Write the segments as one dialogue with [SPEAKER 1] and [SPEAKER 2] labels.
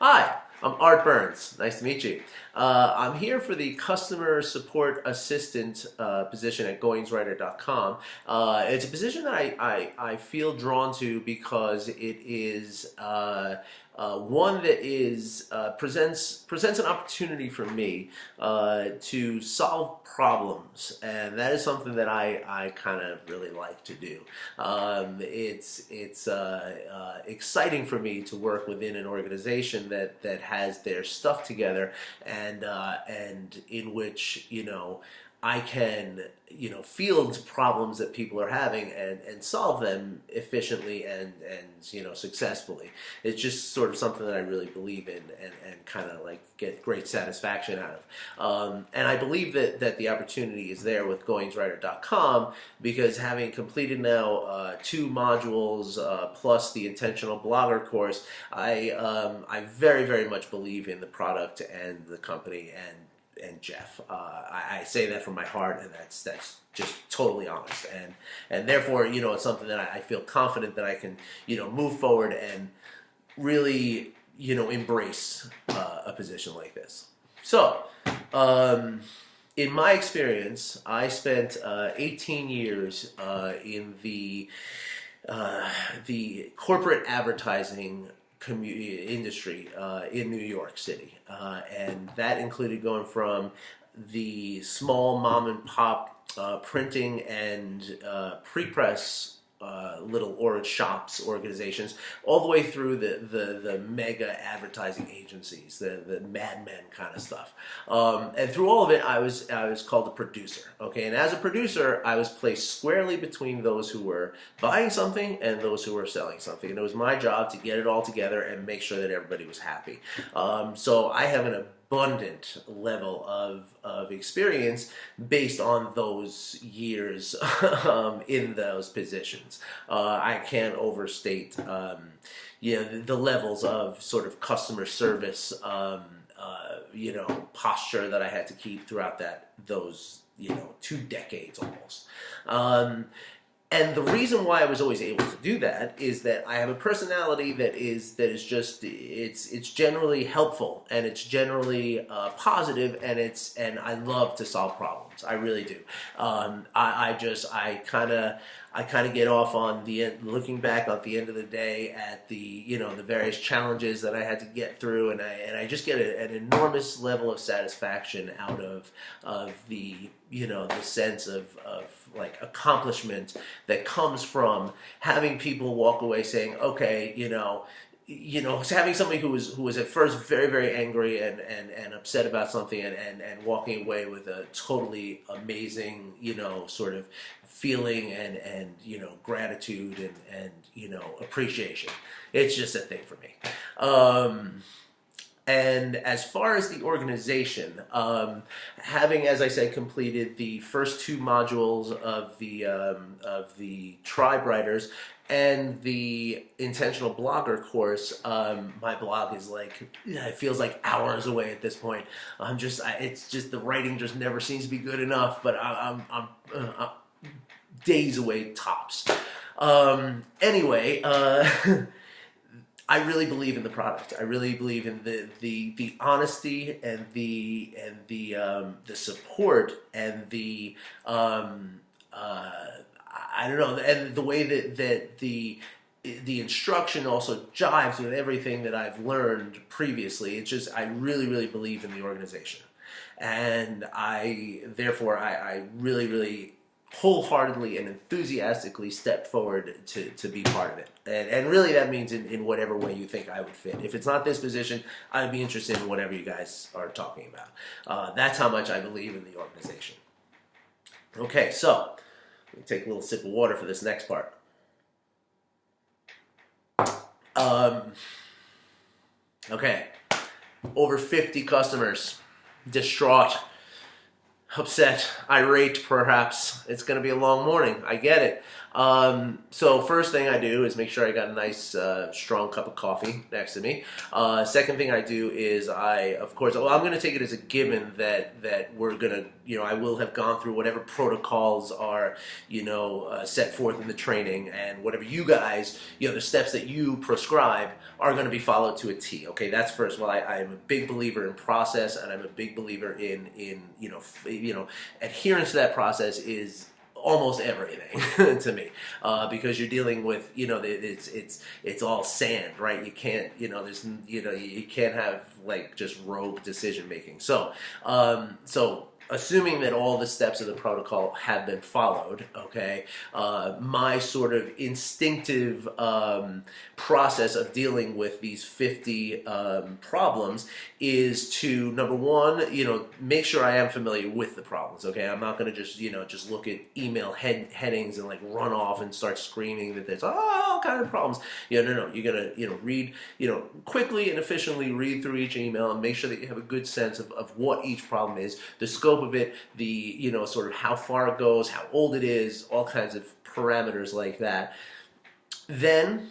[SPEAKER 1] Hi, I'm Art Burns. Nice to meet you. I'm here for the customer support assistant position at GoinsWriter.com. It's a position that I feel drawn to because it is one that presents an opportunity for me to solve problems, and that is something that I kind of really like to do. It's exciting for me to work within an organization that has their stuff together, and in which I can field problems that people are having and solve them efficiently and successfully. It's just sort of something that I really believe in and kind of like get great satisfaction out of. And I believe that the opportunity is there with GoinsWriter.com because having completed now 2 modules plus the intentional blogger course, I very, very much believe in the product and the company and Jeff. I say that from my heart, and that's just totally honest, and therefore it's something that I feel confident that I can move forward and really embrace a position like this. So in my experience, I spent 18 years in the corporate advertising industry in New York City, and that included going from the small mom and pop printing and pre-press little shops organizations, all the way through the mega advertising agencies, the Mad Men kind of stuff. And through all of it, I was called a producer. Okay, and as a producer, I was placed squarely between those who were buying something and those who were selling something, and it was my job to get it all together and make sure that everybody was happy. So I have an abundant level of experience based on those years in those positions. I can't overstate the levels of sort of customer service posture that I had to keep throughout those 2 decades almost. And the reason why I was always able to do that is that I have a personality that is just it's generally helpful, and it's generally positive, and I love to solve problems. I really do. I kind of get off on the end, looking back at the end of the day at the the various challenges that I had to get through, and I just get an enormous level of satisfaction out of the the sense of like accomplishment that comes from having people walk away saying, okay, having somebody who was at first very, very angry and upset about something and walking away with a totally amazing, sort of feeling and gratitude and appreciation. It's just a thing for me. And as far as the organization, having, as I said, completed the first 2 modules of the Tribe Writers and the intentional blogger course, my blog is it feels like hours away at this point. It's just the writing just never seems to be good enough, but I'm days away tops. Anyway. I really believe in the product. I really believe in the honesty and the support and the I don't know, and the way that the instruction also jives with everything that I've learned previously. It's just I really, really believe in the organization, and therefore I really, really wholeheartedly and enthusiastically step forward to be part of it. And really that means in whatever way you think I would fit. If it's not this position, I'd be interested in whatever you guys are talking about. That's how much I believe in the organization. Okay, so let me take a little sip of water for this next part. Okay, over 50 customers, distraught, upset, irate perhaps. It's going to be a long morning. I get it. So first thing I do is make sure I got a nice strong cup of coffee next to me. Second thing I do is of course, well, I'm going to take it as a given that we're going to, I will have gone through whatever protocols are, set forth in the training, and whatever you guys, the steps that you prescribe are going to be followed to a T. Okay, that's first. Well, I'm a big believer in process, and I'm a big believer in adherence to that process is almost everything to me, because you're dealing with, it's all sand, right? You can't, you can't have like just rogue decision making. So assuming that all the steps of the protocol have been followed, okay, my sort of instinctive process of dealing with these 50 problems is to, number one, make sure I am familiar with the problems, okay? I'm not going to just look at email headings and like run off and start screaming that there's all kinds of problems. No, you're going to, read, quickly and efficiently read through each email and make sure that you have a good sense of what each problem is, the scope of it, the, sort of how far it goes, how old it is, all kinds of parameters like that. Then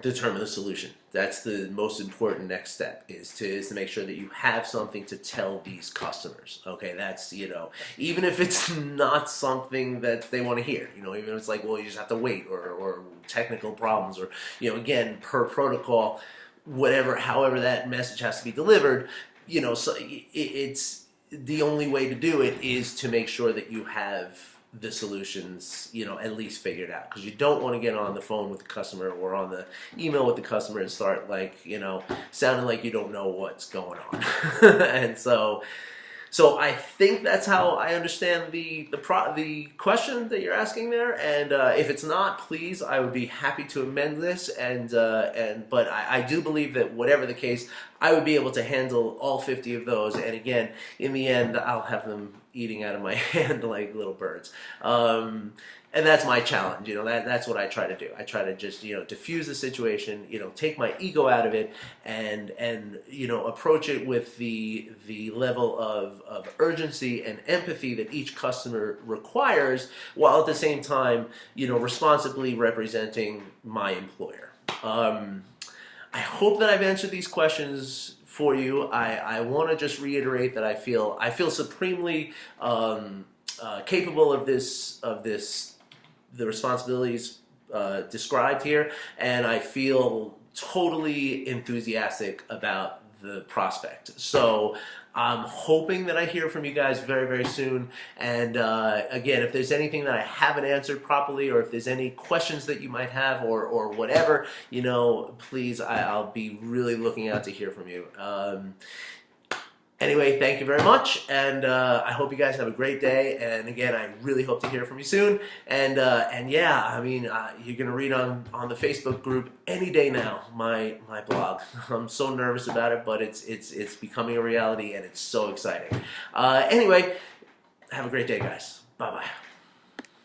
[SPEAKER 1] determine the solution. That's the most important next step, is to make sure that you have something to tell these customers. Okay, that's, even if it's not something that they want to hear, even if it's like, well, you just have to wait, or technical problems, or, again, per protocol, however that message has to be delivered, so it's the only way to do it is to make sure that you have the solutions, at least figured out, because you don't want to get on the phone with the customer or on the email with the customer and start like, sounding like you don't know what's going on. And so I think that's how I understand the question that you're asking there. And if it's not, please, I would be happy to amend this. But I do believe that whatever the case, I would be able to handle all 50 of those. And again, in the end, I'll have them eating out of my hand like little birds. And that's my challenge, that's what I try to do. I try to just, diffuse the situation, take my ego out of it, and approach it with the level of urgency and empathy that each customer requires, while at the same time, responsibly representing my employer. I hope that I've answered these questions for you. I want to just reiterate that I feel supremely capable of the responsibilities described here, and I feel totally enthusiastic about the prospect. So I'm hoping that I hear from you guys very, very soon. And again, if there's anything that I haven't answered properly, or if there's any questions that you might have, or whatever, please, I'll be really looking out to hear from you. Anyway, thank you very much, and I hope you guys have a great day. And again, I really hope to hear from you soon. And yeah, I mean, you're gonna read on the Facebook group any day now my blog. I'm so nervous about it, but it's becoming a reality, and it's so exciting. Anyway, have a great day, guys. Bye bye.